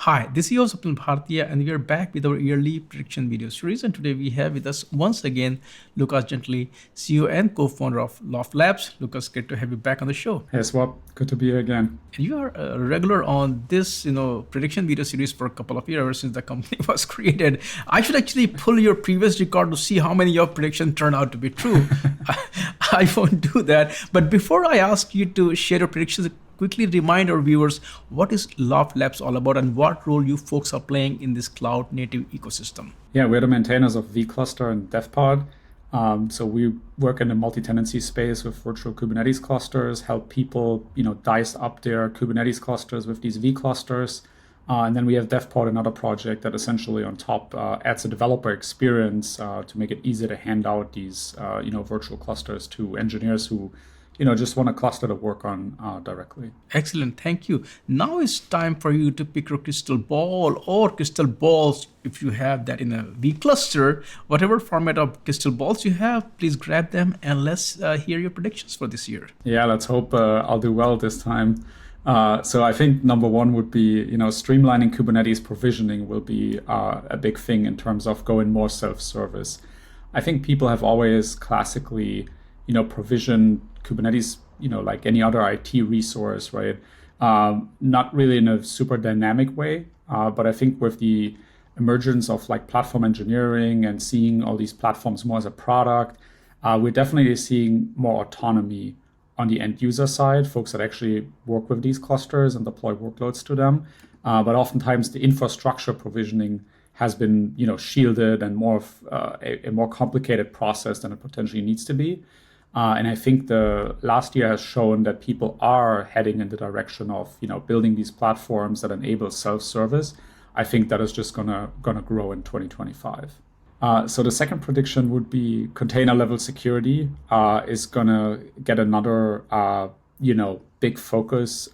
Hi, this is your Swapnil Bhartiya, and we are back with our yearly prediction video series. And today we have with us once again Lukas Gentele, CEO and co-founder of Loft Labs. Lukas, great to have you back on the show. Hey Swap, good to be here again. And you are a regular on this, prediction video series for a couple of years ever since the company was created. I should actually pull your previous record to see how many of your predictions turned out to be true. I won't do that. But before I ask you to share your predictions, quickly remind our viewers what is Loft Labs all about and what role you folks are playing in this cloud native ecosystem. Yeah, we're the maintainers of vCluster and DevPod. So we work in the multi-tenancy space with virtual Kubernetes clusters, help people, dice up their Kubernetes clusters with these vClusters. And then we have DevPod, another project that essentially on top adds a developer experience to make it easier to hand out these, virtual clusters to engineers who just want a cluster to work on directly. Excellent, thank you. Now it's time for you to pick your crystal ball or crystal balls if you have that in a vCluster. Whatever format of crystal balls you have, please grab them and let's hear your predictions for this year. Yeah, let's hope I'll do well this time. So I think number one would be, streamlining Kubernetes provisioning will be a big thing in terms of going more self-service. I think people have always classically provision Kubernetes, like any other IT resource, right? Not really in a super dynamic way, but I think with the emergence of like platform engineering and seeing all these platforms more as a product, we're definitely seeing more autonomy on the end user side, folks that actually work with these clusters and deploy workloads to them. But oftentimes the infrastructure provisioning has been, shielded and more of a more complicated process than it potentially needs to be. And I think the last year has shown that people are heading in the direction of, building these platforms that enable self-service. I think that is just gonna grow in 2025. So the second prediction would be container level security is gonna get another, big focus,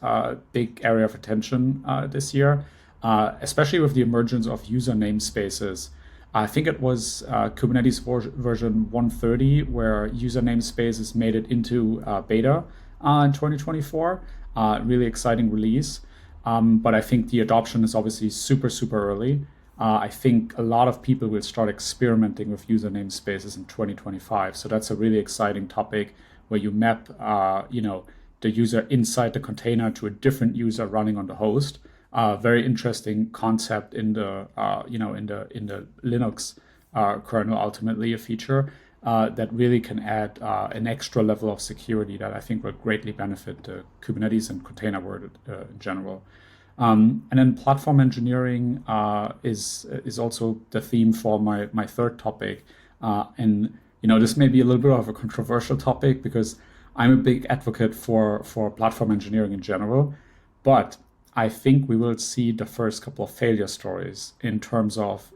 big area of attention this year, especially with the emergence of user namespaces. I think it was Kubernetes version 130 where user namespaces made it into beta in 2024. Really exciting release. But I think the adoption is obviously super, super early. I think a lot of people will start experimenting with user namespaces in 2025. So that's a really exciting topic where you map, the user inside the container to a different user running on the host. Very interesting concept in the in the Linux kernel. Ultimately, a feature that really can add an extra level of security that I think will greatly benefit the Kubernetes and container world in general. And then platform engineering is also the theme for my third topic. And this may be a little bit of a controversial topic because I'm a big advocate for platform engineering in general, but I think we will see the first couple of failure stories in terms of,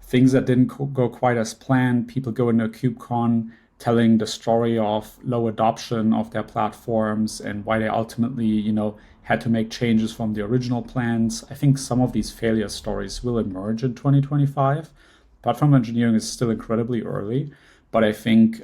things that didn't go quite as planned. People go into KubeCon telling the story of low adoption of their platforms and why they ultimately, had to make changes from the original plans. I think some of these failure stories will emerge in 2025. Platform engineering is still incredibly early, but I think,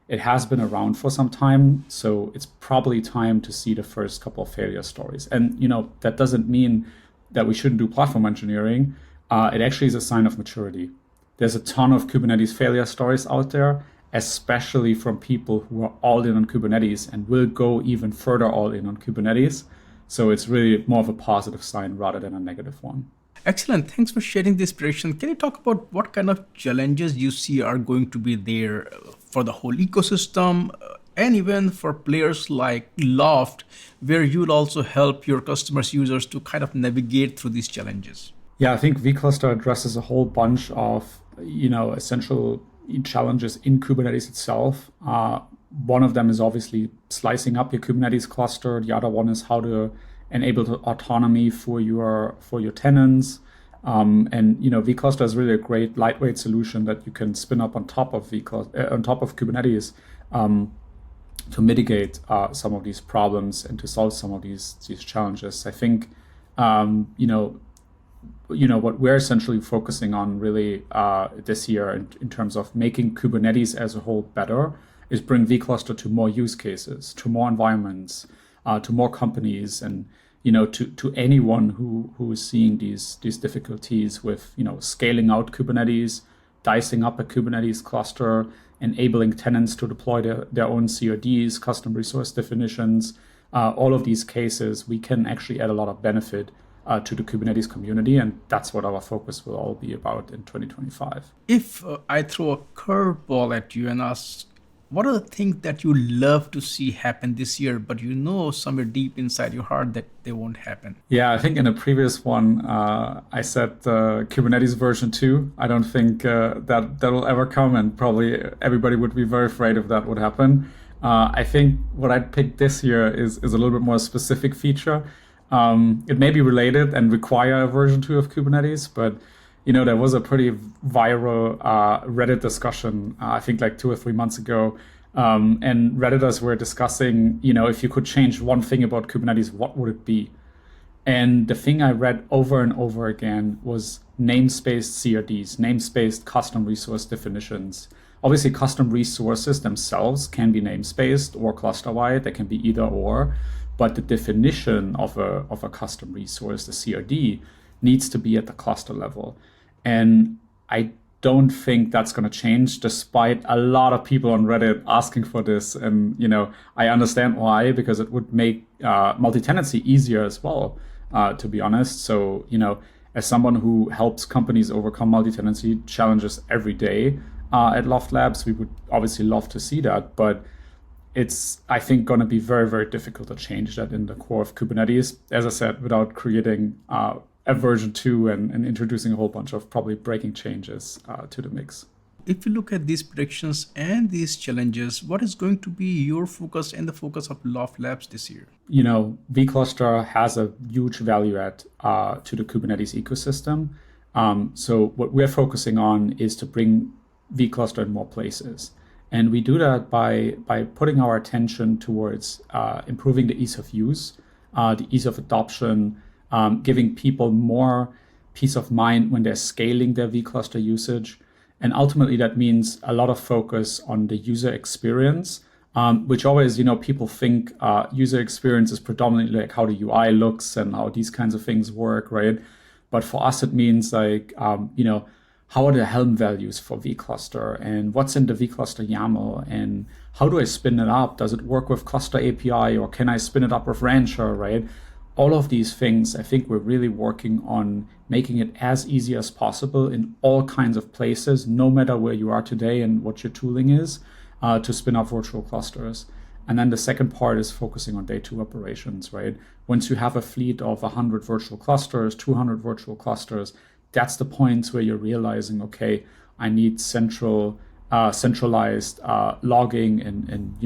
it has been around for some time, so it's probably time to see the first couple of failure stories. And that doesn't mean that we shouldn't do platform engineering. It actually is a sign of maturity. There's a ton of Kubernetes failure stories out there, especially from people who are all in on Kubernetes and will go even further all in on Kubernetes. So it's really more of a positive sign rather than a negative one. Excellent. Thanks for sharing this prediction. Can you talk about what kind of challenges you see are going to be there for the whole ecosystem and even for players like Loft, where you'll also help your customers, users to kind of navigate through these challenges? Yeah, I think vCluster addresses a whole bunch of, essential challenges in Kubernetes itself. One of them is obviously slicing up your Kubernetes cluster. The other one is how to enable the autonomy for your tenants. And vCluster is really a great lightweight solution that you can spin up on top of Kubernetes to mitigate some of these problems and to solve some of these challenges. I think what we're essentially focusing on really this year in terms of making Kubernetes as a whole better is bring vCluster to more use cases, to more environments, to more companies, and to anyone who is seeing these difficulties with, scaling out Kubernetes, dicing up a Kubernetes cluster, enabling tenants to deploy their own CRDs, custom resource definitions. All of these cases, we can actually add a lot of benefit to the Kubernetes community, and that's what our focus will all be about in 2025. If I throw a curveball at you and ask, what are the things that you love to see happen this year, but somewhere deep inside your heart that they won't happen? Yeah, I think in a previous one, I said Kubernetes version 2. I don't think that will ever come, and probably everybody would be very afraid if that would happen. I think what I'd pick this year is a little bit more specific feature. It may be related and require a version 2 of Kubernetes, but there was a pretty viral Reddit discussion, I think like 2 or 3 months ago. And Redditors were discussing, if you could change one thing about Kubernetes, what would it be? And the thing I read over and over again was namespaced CRDs, namespaced custom resource definitions. Obviously, custom resources themselves can be namespaced or cluster-wide. They can be either or. But the definition of a custom resource, the CRD, needs to be at the cluster level. And I don't think that's going to change, despite a lot of people on Reddit asking for this. And, I understand why, because it would make multi-tenancy easier as well, to be honest. So, as someone who helps companies overcome multi-tenancy challenges every day at Loft Labs, we would obviously love to see that. But it's, I think, going to be very, very difficult to change that in the core of Kubernetes, as I said, without creating a version 2 and introducing a whole bunch of probably breaking changes to the mix. If you look at these predictions and these challenges, what is going to be your focus and the focus of Loft Labs this year? vCluster has a huge value add to the Kubernetes ecosystem. So what we're focusing on is to bring vCluster in more places. And we do that by putting our attention towards improving the ease of use, the ease of adoption, giving people more peace of mind when they're scaling their vCluster usage. And ultimately, that means a lot of focus on the user experience, which always, people think user experience is predominantly like how the UI looks and how these kinds of things work, right? But for us, it means like, how are the Helm values for vCluster, and what's in the vCluster YAML, and how do I spin it up? Does it work with Cluster API, or can I spin it up with Rancher, right? All of these things, I think we're really working on making it as easy as possible in all kinds of places, no matter where you are today and what your tooling is, to spin up virtual clusters. And then the second part is focusing on day 2 operations, right? Once you have a fleet of 100 virtual clusters, 200 virtual clusters, that's the points where you're realizing, okay, I need centralized logging and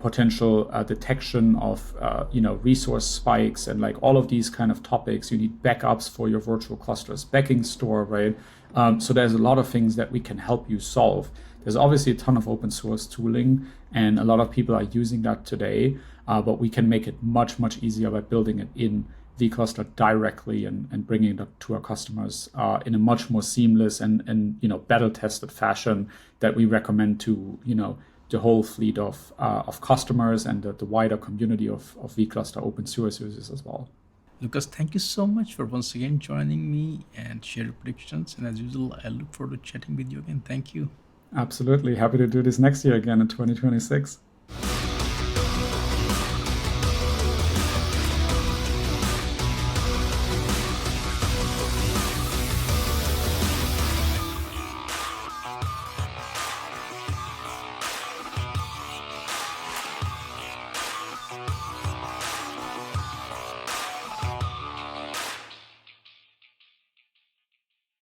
potential detection of resource spikes and like all of these kind of topics. You need backups for your virtual clusters, backing store, right? So there's a lot of things that we can help you solve. There's obviously a ton of open source tooling, and a lot of people are using that today, but we can make it much, much easier by building it in vCluster directly and bringing it to our customers in a much more seamless and battle tested fashion that we recommend to the whole fleet of customers and the wider community of vCluster open source users as well. Lukas, thank you so much for once again joining me and share your predictions. And as usual, I look forward to chatting with you again. Thank you. Absolutely. Happy to do this next year again in 2026.